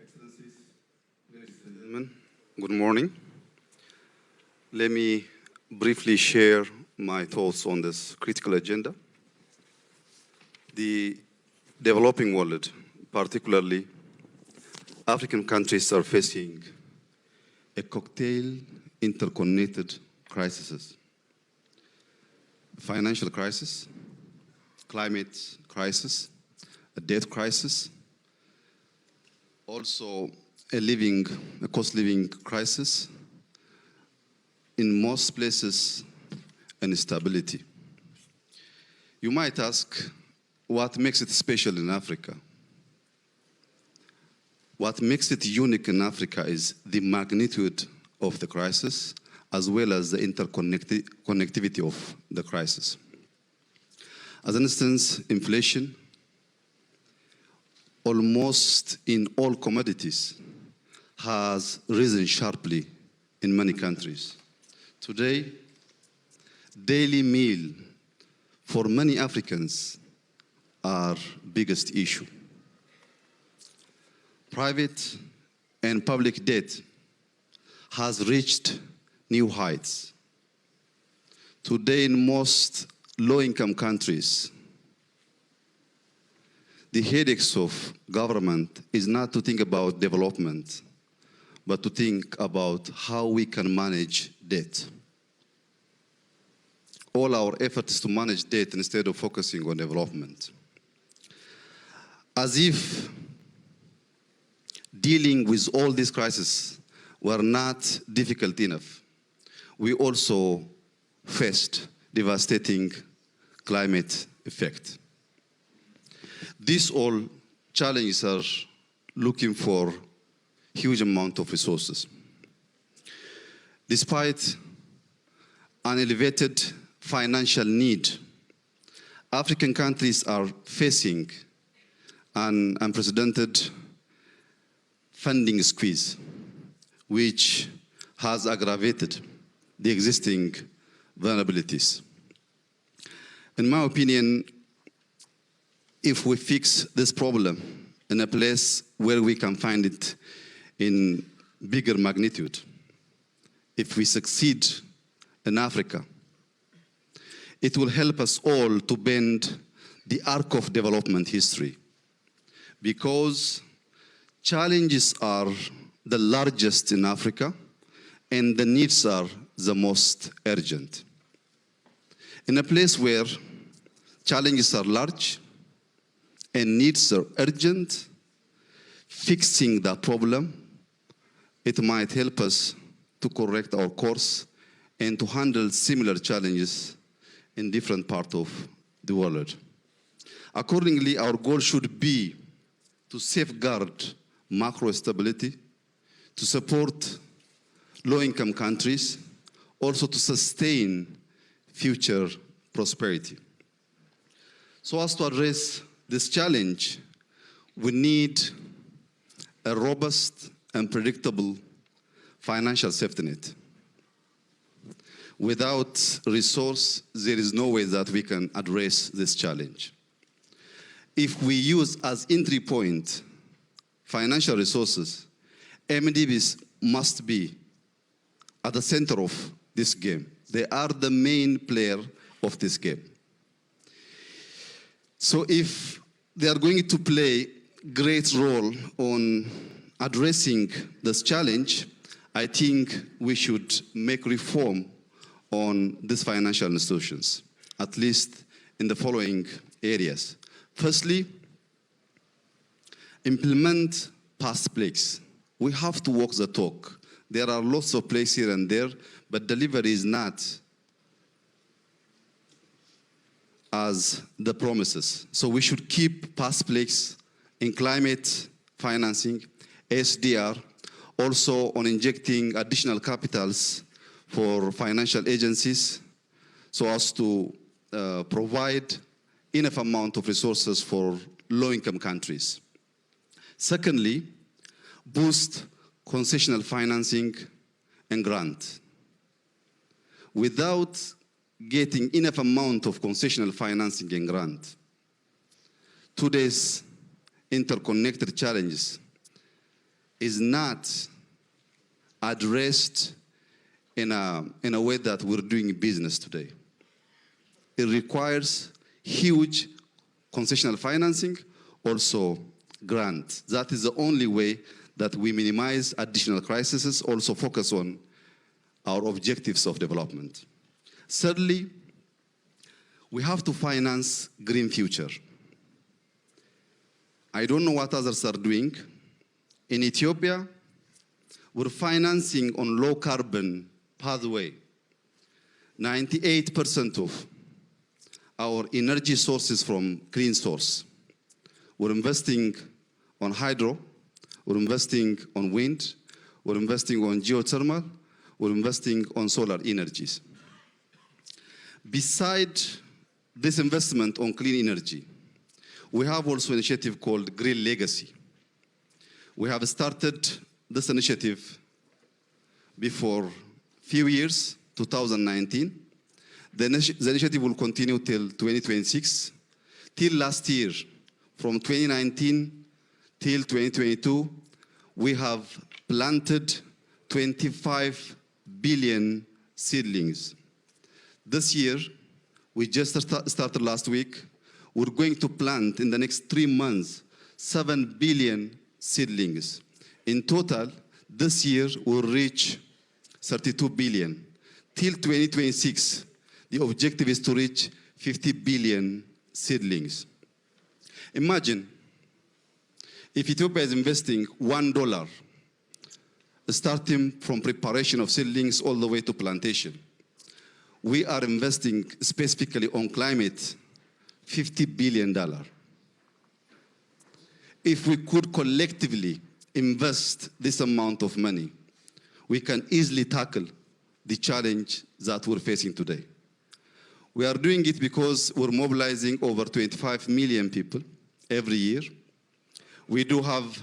Excellencies, ladies and gentlemen, good morning. Let me briefly share my thoughts on this critical agenda. The developing world, particularly African countries, are facing a cocktail interconnected crises. Financial crisis, climate crisis, a debt crisis, also a cost living crisis, in most places, instability. You might ask, what makes it special in Africa? What makes it unique in Africa is the magnitude of the crisis, as well as the interconnectivity of the crisis. As an instance, inflation, almost in all commodities, has risen sharply in many countries. Today, daily meal for many Africans are biggest issue. Private and public debt has reached new heights. Today, in most low-income countries, the headaches of government is not to think about development, but to think about how we can manage debt. All our effort is to manage debt instead of focusing on development. As if dealing with all these crises were not difficult enough, we also faced devastating climate effect. These all challenges are looking for huge amount of resources. Despite an elevated financial need, African countries are facing an unprecedented funding squeeze, which has aggravated the existing vulnerabilities. In my opinion, if we fix this problem in a place where we can find it in bigger magnitude, if we succeed in Africa, it will help us all to bend the arc of development history, because challenges are the largest in Africa and the needs are the most urgent. In a place where challenges are large and needs are urgent, fixing the problem, it might help us to correct our course and to handle similar challenges in different parts of the world. Accordingly, our goal should be to safeguard macro stability, to support low-income countries, also to sustain future prosperity. So as to address this challenge, we need a robust and predictable financial safety net. Without resource, there is no way that we can address this challenge. If we use as entry point financial resources, MDBs must be at the center of this game. They are the main player of this game. So if they are going to play great role on addressing this challenge, I think we should make reform on these financial institutions, at least in the following areas. Firstly, implement past plays. We have to walk the talk. There are lots of plays here and there, but delivery is not as the promises. So we should keep past plays in climate financing, SDR, also on injecting additional capitals for financial agencies so as to provide enough amount of resources for low-income countries. Secondly, boost concessional financing and grant. Without getting enough amount of concessional financing and grant, today's interconnected challenges is not addressed in a way that we're doing business today. It requires huge concessional financing, also grants. That is the only way that we minimize additional crises, also focus on our objectives of development. Thirdly, we have to finance green future. I don't know what others are doing. In Ethiopia, we're financing on low carbon pathway. 98% of our energy sources from green source. We're investing on hydro, we're investing on wind, we're investing on geothermal, we're investing on solar energies. Besides this investment on clean energy, we have also an initiative called Green Legacy. We have started this initiative before a few years, 2019. The initiative will continue till 2026. Till last year, from 2019 till 2022, we have planted 25 billion seedlings. This year, we just started last week, we're going to plant in the next 3 months 7 billion seedlings. In total, this year we'll reach 32 billion. Till 2026, the objective is to reach 50 billion seedlings. Imagine if Ethiopia is investing $1, starting from preparation of seedlings all the way to plantation. We are investing specifically on climate $50 billion. If we could collectively invest this amount of money, we can easily tackle the challenge that we're facing today. We are doing it because we're mobilizing over 25 million people every year. We do have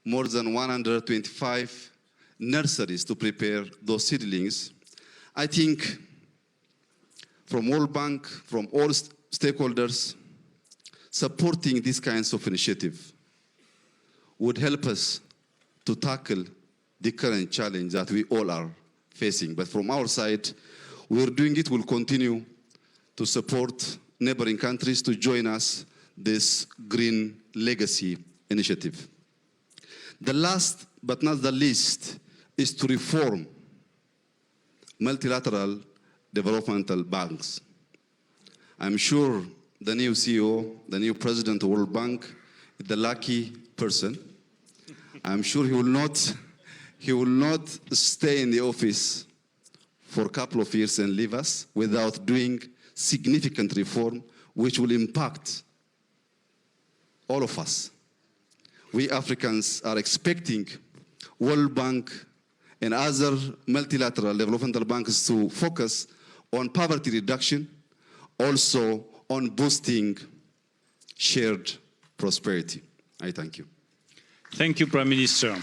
more than 125 nurseries to prepare those seedlings. I think from World Bank, from all stakeholders, supporting these kinds of initiative would help us to tackle the current challenge that we all are facing. But from our side, we're doing it, we'll continue to support neighboring countries to join us this Green Legacy initiative. The last but not the least is to reform multilateral developmental banks. I'm sure the new CEO, the new president of World Bank, is the lucky person. I'm sure he will not stay in the office for a couple of years and leave us without doing significant reform which will impact all of us. We Africans are expecting World Bank and other multilateral developmental banks to focus on poverty reduction, also on boosting shared prosperity. I thank you. Thank you, Prime Minister.